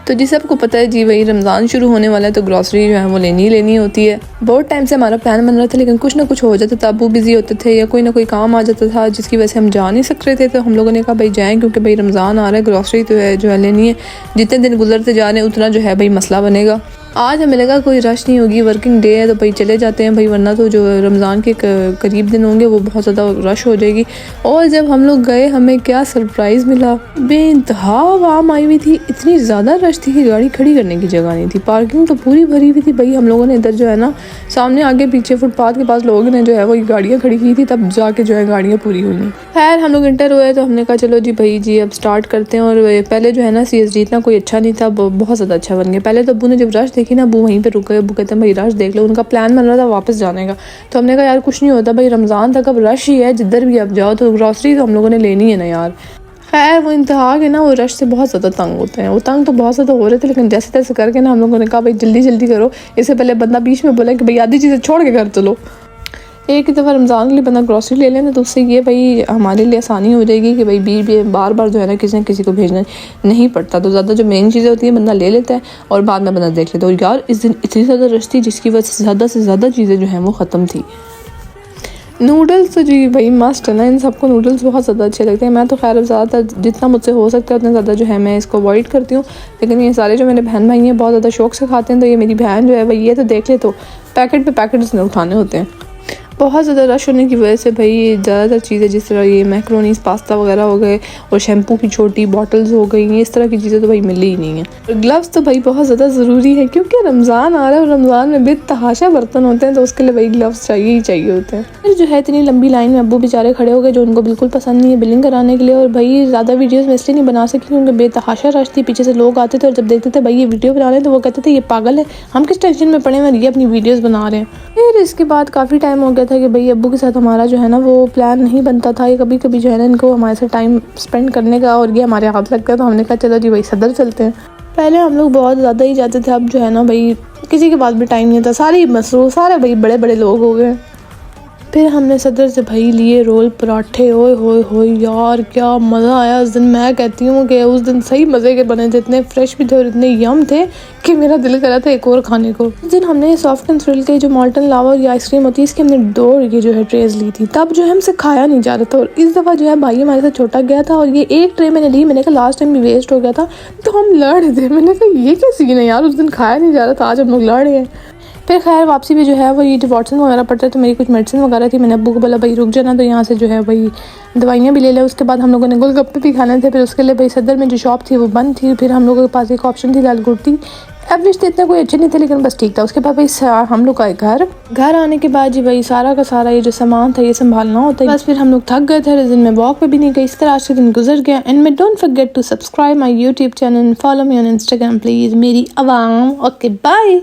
तो जी सबको पता है जी वही रमज़ान शुरू होने वाला है तो ग्रॉसरी जो है वो लेनी ही लेनी होती है। बहुत टाइम से हमारा प्लान बन रहा था लेकिन कुछ ना कुछ हो जाता था, अबू बिज़ी होते थे या कोई ना कोई काम आ जाता था जिसकी वजह से हम जा नहीं सक रहे थे। तो हम लोगों ने कहा भाई जाएँ, क्योंकि भाई रमज़ान आ रहा है, ग्रॉसरी तो है जो है लेनी है। जितने दिन गुजरते जा रहे हैं उतना जो है भाई मसला बनेगा। आज हमें लगा कोई रश नहीं होगी, वर्किंग डे है तो भाई चले जाते हैं भाई, वरना तो जो रमज़ान के करीब दिन होंगे वो बहुत ज़्यादा रश हो जाएगी। और जब हम लोग गए हमें क्या सरप्राइज़ मिला, बेइंतहा आवाम आई हुई थी, इतनी ज़्यादा रश थी कि गाड़ी खड़ी करने की जगह नहीं थी, पार्किंग तो पूरी भरी हुई थी भाई। हम लोगों ने इधर जो है ना सामने आगे पीछे फुटपाथ के पास लोगों ने जो है वो गाड़ियाँ खड़ी की थी, तब जाके जो है गाड़ियाँ पूरी हुई। खैर हम लोग इंटर हुए तो हमने कहा चलो जी भाई जी अब स्टार्ट करते हैं। और पहले जो है ना CSD इतना कोई अच्छा नहीं था, बहुत ज़्यादा अच्छा बन गया। पहले तो अबू ने जब रश देखी ना, अबू वहीं पे रुक गए, अबू कहते हैं भाई रश देख लो। उनका प्लान बन रहा था वापस जाने का, तो हमने कहा यार कुछ नहीं होता भाई, रमज़ान तक अब रश ही है, जिधर भी आप जाओ तो ग्रॉसरी तो हम लोगों ने लेनी है ना यार। खैर वो इंतहा के ना वो रश से बहुत ज़्यादा तंग होते हैं, वो तंग तो बहुत ज़्यादा हो रहे थे, लेकिन जैसे तैसे करके ना हम लोगों ने कहा भाई जल्दी जल्दी करो। इससे पहले बंदा बीच में बोला कि भाई आधी चीज़ें छोड़ के घर चलो। एक ही दफ़ा रमज़ान के लिए बंदा ग्रॉसरी ले लें तो उससे ये भाई हमारे लिए आसानी हो जाएगी कि भाई बीच बार बार जो है ना किसी न किसी को भेजना नहीं पड़ता। तो ज़्यादा जो मेन चीज़ें होती हैं बंदा ले लेता है और बाद में बंदा देख लेता है। और यार इस दिन इतनी ज़्यादा रश थी जिसकी वजह से ज़्यादा चीज़ें जो हैं वो ख़त्म थी। नूडल्स तो जी भाई मस्ट है ना, इन सबको नूडल्स बहुत ज़्यादा अच्छे लगते हैं। मैं तो खैर ज़्यादातर जितना मुझसे हो सकता है उतना ज़्यादा जो है मैं इसको अवॉइड करती हूँ, लेकिन ये सारे जो मेरे बहन भाई हैं बहुत ज़्यादा शौक से खाते हैं। तो ये मेरी बहन जो है भाई ये तो देख ले तो पैकेट पे पैकेट उसने उठाने होते हैं। बहुत ज़्यादा रश होने की वजह से भाई ज़्यादातर चीज़ें जिस तरह ये मैक्रोनीस पास्ता वगैरह हो गए और शैम्पू की छोटी बॉटल्स हो गई, इस तरह की चीज़ें तो भाई मिली ही नहीं है। और ग्लव्स तो भाई बहुत ज़्यादा ज़रूरी है क्योंकि रमज़ान आ रहा है और रमज़ान में बेतहाशा बर्तन होते हैं, तो उसके लिए भाई ग्लव्स चाहिए ही चाहिए होते हैं। फिर जो है इतनी लंबी लाइन में अब्बू बेचारे खड़े हो गए जो उनको बिल्कुल पसंद नहीं है बिलिंग कराने के लिए। और भाई ज़्यादा वीडियोज़ में इसलिए नहीं बना सकी क्योंकि बेतहाशा रश थी, पीछे से लोग आते थे और जब देखते थे भाई ये वीडियो बना रहे हैं तो वो कहते थे ये पागल है, हम किस टेंशन में पड़े हैं, ये अपनी वीडियोज़ बना रहे हैं। फिर इसके बाद काफ़ी टाइम हो गया था कि भाई अब्बू के साथ हमारा जो है ना वो प्लान नहीं बनता था, ये कभी कभी जो है ना इनको हमारे साथ टाइम स्पेंड करने का, और ये हमारे हाथ लगता है। तो हमने कहा चलो जी भाई सदर चलते हैं। पहले हम लोग बहुत ज़्यादा ही जाते थे, अब जो है ना भाई किसी के पास भी टाइम नहीं था, सारे मसरूफ़, सारे भाई बड़े बड़े लोग हो गए। फिर हमने सदर से भाई लिए रोल पराठे, ओए होए होए यार क्या मज़ा आया उस दिन। मैं कहती हूँ कि उस दिन सही मज़े के बने थे, इतने फ्रेश भी थे और इतने यम थे कि मेरा दिल करा था एक और खाने को। उस दिन हमने सॉफ्ट एंड थ्रिल के जो मॉल्टन लावा और आइसक्रीम होती है इसकी हमने 2 ये जो है ट्रेज ली थी, तब जो है हमसे खाया नहीं जा रहा था। और इस दफ़ा जो है भाई हमारे साथ छोटा गया था और ये एक ट्रे मैंने ली, मैंने कहा लास्ट टाइम भी वेस्ट हो गया था, तो हम लड़ रहे थे। मैंने कहा ये क्या सीन है यार, उस दिन खाया नहीं जा रहा था, आज हम लोग लड़ रहे हैं। फिर खैर वापसी भी जो है वो ये जो वाटसन वगैरह पड़ता है तो मेरी कुछ मेडिसिन वगैरह थी, मैंने अब्बू को बोला भाई रुक जाना, तो यहाँ से जो है भाई दवाइयाँ भी ले लें। उसके बाद हम लोगों ने गोलगप्पे भी खाने थे, फिर उसके लिए भाई सदर में जो शॉप थी वो बंद थी। फिर हम लोगों के पास एक ऑप्शन थी लाल कुर्ती, एवरेज तो इतना कोई अच्छे नहीं थे लेकिन बस ठीक था। उसके बाद भाई हम लोग आए घर आने के बाद जी भाई सारा का सारा ये जो सामान था ये संभालना होता है, बस फिर हम लोग थक गए थे। दिन में वॉक पे भी नहीं गई, इस तरह आज के दिन गुजर गया। एंड मैं don't forget to subscribe my YouTube channel, follow me on Instagram please मेरी आवाम। Okay bye.